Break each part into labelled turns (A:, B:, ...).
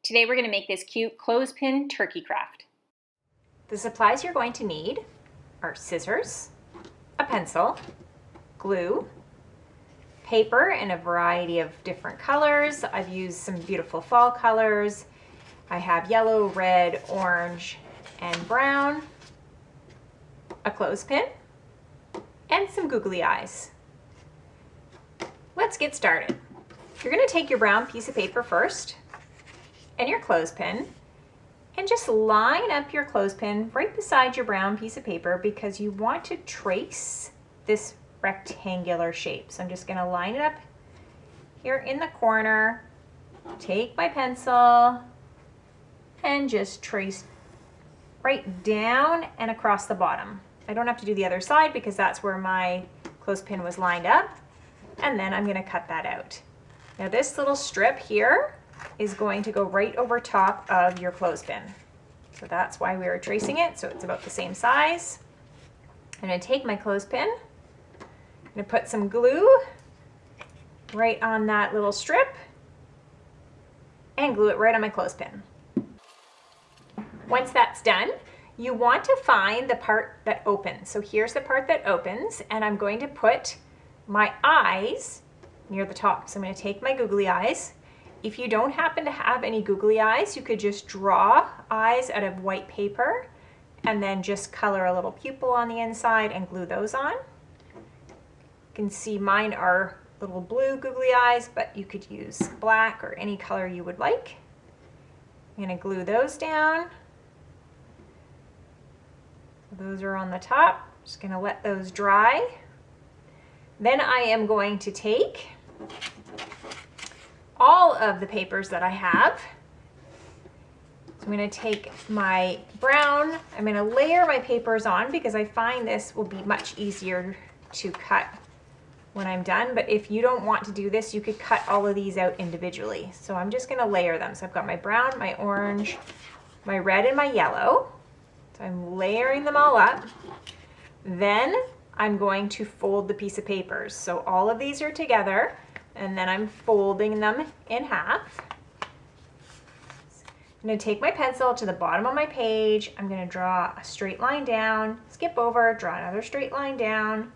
A: Today we're going to make this cute clothespin turkey craft.
B: The supplies you're going to need are scissors, a pencil, glue, paper in a variety of different colors. I've used some beautiful fall colors. I have yellow, red, orange, and brown, a clothespin, and some googly eyes. Let's get started. You're going to take your brown piece of paper first and your clothespin and just line up your clothespin right beside your brown piece of paper because you want to trace this rectangular shape. So I'm just going to line it up here in the corner, take my pencil and just trace right down and across the bottom. I don't have to do the other side because that's where my clothespin was lined up, and then I'm going to cut that out. Now this little strip here is going to go right over top of your clothespin. So that's why we were tracing it, so it's about the same size. I'm going to take my clothespin, I'm going to put some glue right on that little strip and glue it right on my clothespin. Once that's done, you want to find the part that opens. So here's the part that opens, and I'm going to put my eyes near the top. So I'm going to take my googly eyes. If you don't happen to have any googly eyes, you could just draw eyes out of white paper and then just color a little pupil on the inside and glue those on. You can see mine are little blue googly eyes, but you could use black or any color you would like. I'm going to glue those down. Those are on the top. Just going to let those dry. Then I am going to take all of the papers that I have. So I'm going to take my brown, I'm going to layer my papers on because I find this will be much easier to cut when I'm done. But if you don't want to do this, you could cut all of these out individually. So I'm just going to layer them. So I've got my brown, my orange, my red, and my yellow. So I'm layering them all up. Then I'm going to fold the piece of papers. So all of these are together, and then I'm folding them in half. I'm going to take my pencil to the bottom of my page. I'm going to draw a straight line down, skip over, draw another straight line down,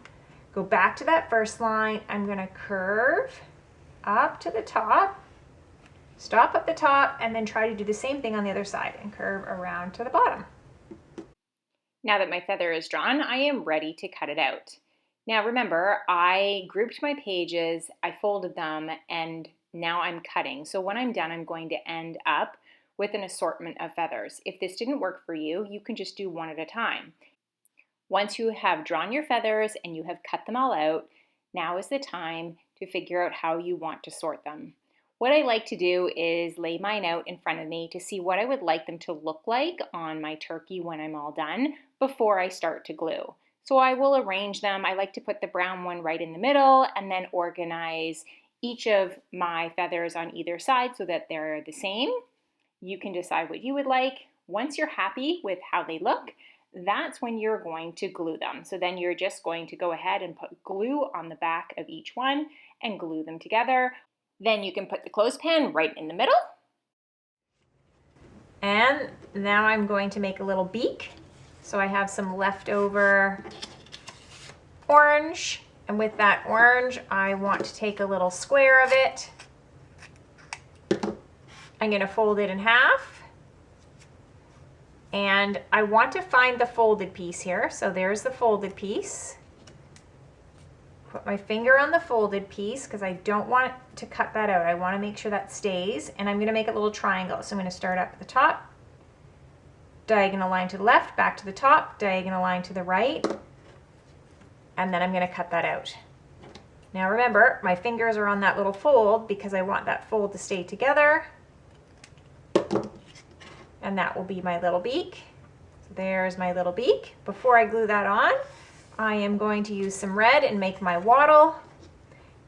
B: go back to that first line. I'm going to curve up to the top, stop at the top, and then try to do the same thing on the other side and curve around to the bottom.
A: Now that my feather is drawn, I am ready to cut it out. Now remember, I grouped my pages, I folded them, and now I'm cutting. So when I'm done, I'm going to end up with an assortment of feathers. If this didn't work for you, you can just do one at a time. Once you have drawn your feathers and you have cut them all out, now is the time to figure out how you want to sort them. What I like to do is lay mine out in front of me to see what I would like them to look like on my turkey when I'm all done before I start to glue. So I will arrange them. I like to put the brown one right in the middle and then organize each of my feathers on either side so that they're the same. You can decide what you would like. Once you're happy with how they look, that's when you're going to glue them. So then you're just going to go ahead and put glue on the back of each one and glue them together. Then you can put the clothespin right in the middle.
B: And now I'm going to make a little beak. So I have some leftover orange, and with that orange, I want to take a little square of it. I'm going to fold it in half. And I want to find the folded piece here. So there's the folded piece. Put my finger on the folded piece because I don't want to cut that out. I want to make sure that stays. And I'm going to make a little triangle. So I'm going to start up at the top, diagonal line to the left, back to the top, diagonal line to the right, and then I'm going to cut that out. Now remember, my fingers are on that little fold because I want that fold to stay together. And that will be my little beak. So there's my little beak. Before I glue that on, I am going to use some red and make my wattle.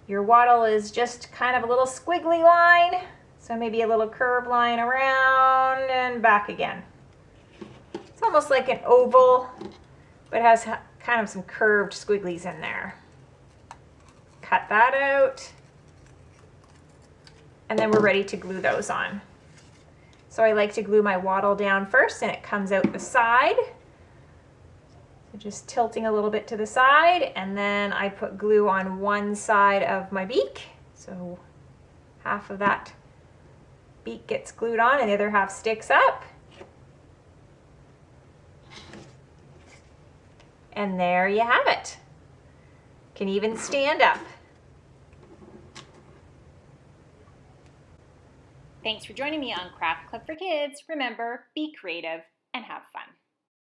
B: Your wattle is just kind of a little squiggly line, so maybe a little curved line around and back again. It's almost like an oval, but it has kind of some curved squigglies in there. Cut that out, and then we're ready to glue those on. So I like to glue my wattle down first and it comes out the side. So just tilting a little bit to the side, and then I put glue on one side of my beak. So half of that beak gets glued on and the other half sticks up. And there you have it. Can even stand up.
A: Thanks for joining me on Craft Club for Kids. Remember, be creative and have fun.